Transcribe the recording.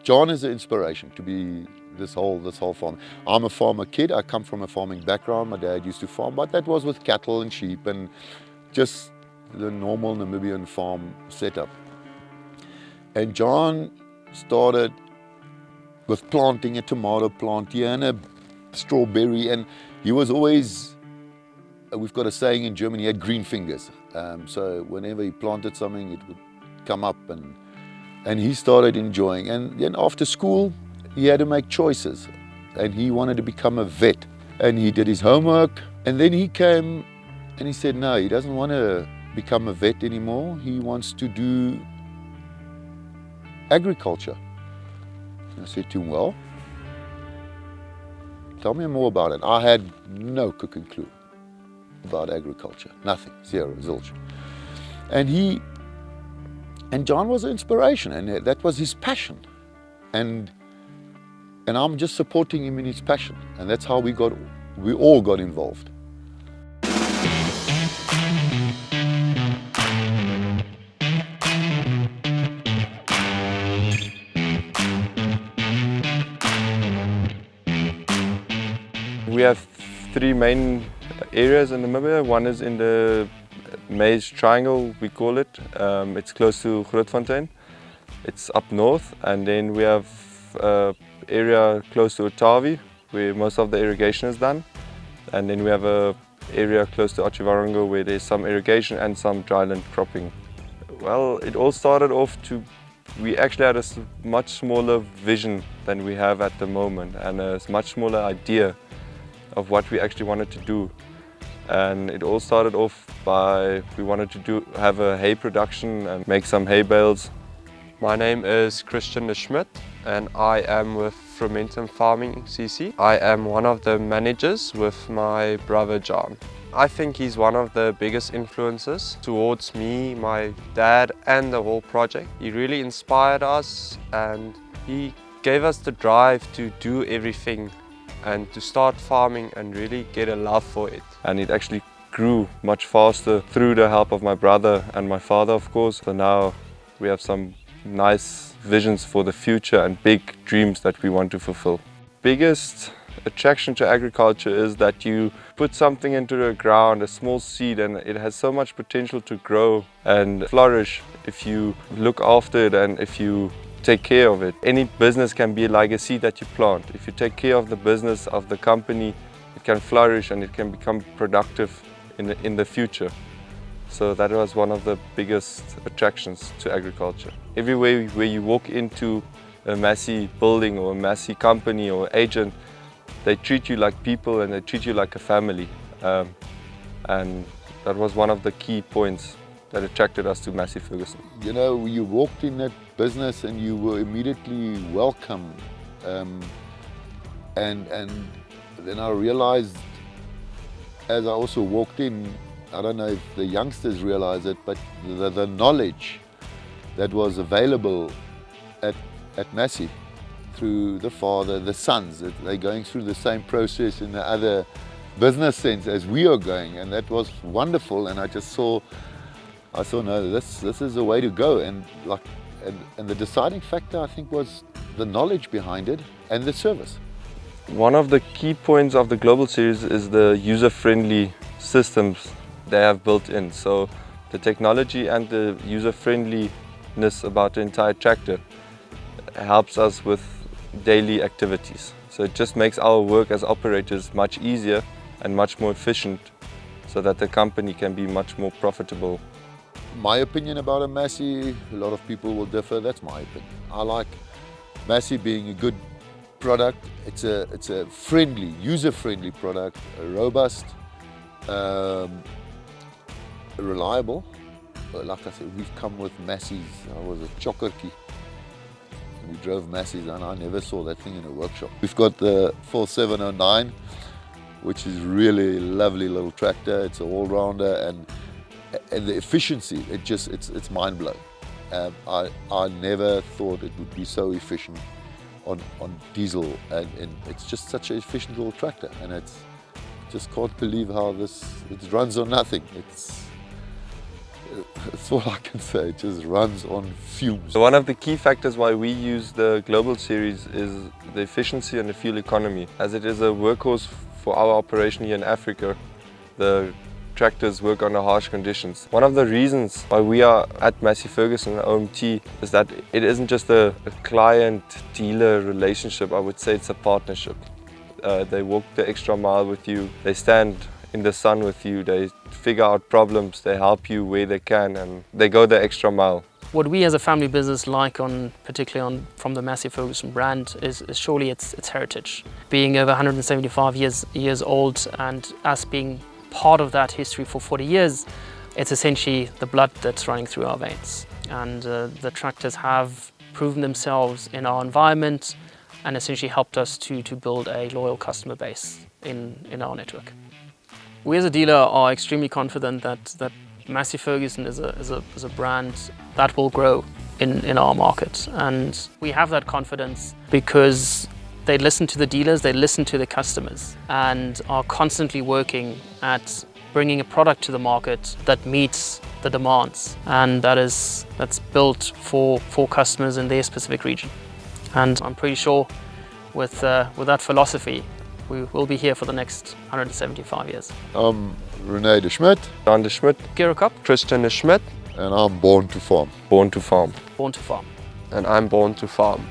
John is an inspiration to be this whole farm. I'm a farmer kid. I come from a farming background. My dad used to farm, but that was with cattle and sheep and just the normal Namibian farm setup. And John started with planting a tomato plant here and a strawberry, and he was always, we've got a saying in Germany, he had green fingers. So whenever he planted something, it would come up, and he started enjoying. And then after school, he had to make choices, and he wanted to become a vet. And he did his homework, and then he came and he said no, he doesn't want to become a vet anymore. He wants to do agriculture. I said to him, well, tell me more about it. I had no cooking clue about agriculture, nothing, zero, zilch. And John was an inspiration, and that was his passion. And I'm just supporting him in his passion, and that's how we all got involved. We have three main areas in Namibia. One is in the Maize Triangle, we call it. It's close to Grootfontein. It's up north. And then we have an area close to Otavi, where most of the irrigation is done. And then we have an area close to Otjiwarongo, where there's some irrigation and some dryland cropping. Well, it all started off we actually had a much smaller vision than we have at the moment, and a much smaller idea of what we actually wanted to do. And it all started off by, we wanted to have a hay production and make some hay bales. My name is Rene de Schmidt, and I am with Fermentum Farming CC. I am one of the managers with my brother John. I think he's one of the biggest influences towards me, my dad, and the whole project. He really inspired us, and he gave us the drive to do everything and to start farming and really get a love for it. And it actually grew much faster through the help of my brother and my father, of course. So now we have some nice visions for the future and big dreams that we want to fulfill. Biggest attraction to agriculture is that you put something into the ground, a small seed, and it has so much potential to grow and flourish if you look after it and if you take care of it. Any business can be like a seed that you plant. If you take care of the business, of the company, it can flourish and it can become productive in the future. So that was one of the biggest attractions to agriculture. Everywhere where you walk into a Massey building or a Massey company or agent, they treat you like people and they treat you like a family. And that was one of the key points that attracted us to Massey Ferguson. You know, you walked in that business and you were immediately welcomed. And then I realized, as I also walked in, I don't know if the youngsters realize it, but the knowledge that was available at Massey through the father, the sons, they're going through the same process in the other business sense as we are going, and that was wonderful. And I saw no, this is the way to go. And the deciding factor, I think, was the knowledge behind it and the service. One of the key points of the Global Series is the user-friendly systems they have built in. So the technology and the user-friendliness about the entire tractor helps us with daily activities. So it just makes our work as operators much easier and much more efficient, so that the company can be much more profitable. My opinion about a Massey, a lot of people will differ. That's my opinion. I like Massey being a good product. It's a friendly, user-friendly product, robust, reliable. Like I said, we've come with Massey's. I was a chokkerkie. We drove Massey's and I never saw that thing in a workshop. We've got the 4709, which is really lovely little tractor. It's an all-rounder, and the efficiency, it's mind-blowing. I never thought it would be so efficient on diesel, and it's just such an efficient little tractor, and it's just can't believe how it runs on nothing. that's all I can say. It just runs on fumes. So one of the key factors why we use the global series is the efficiency and the fuel economy. As it is a workhorse for our operation here in Africa, the tractors work under harsh conditions. One of the reasons why we are at Massey Ferguson OMT is that it isn't just a client-dealer relationship. I would say it's a partnership. They walk the extra mile with you, they stand in the sun with you, they figure out problems, they help you where they can, and they go the extra mile. What we as a family business like particularly from the Massey Ferguson brand is surely its heritage. Being over 175 years old and us being part of that history for 40 years, it's essentially the blood that's running through our veins. And the tractors have proven themselves in our environment and essentially helped us to build a loyal customer base in our network. We as a dealer are extremely confident that Massey Ferguson is a brand that will grow in our market. And we have that confidence because they listen to the dealers, they listen to the customers, and are constantly working at bringing a product to the market that meets the demands, and that's built for customers in their specific region. And I'm pretty sure with that philosophy, we will be here for the next 175 years. I'm Rene de Schmidt, Rene de Schmidt, Gero Kopp, Christian de Schmidt, and I'm born to farm. born to farm. born to farm. and I'm born to farm.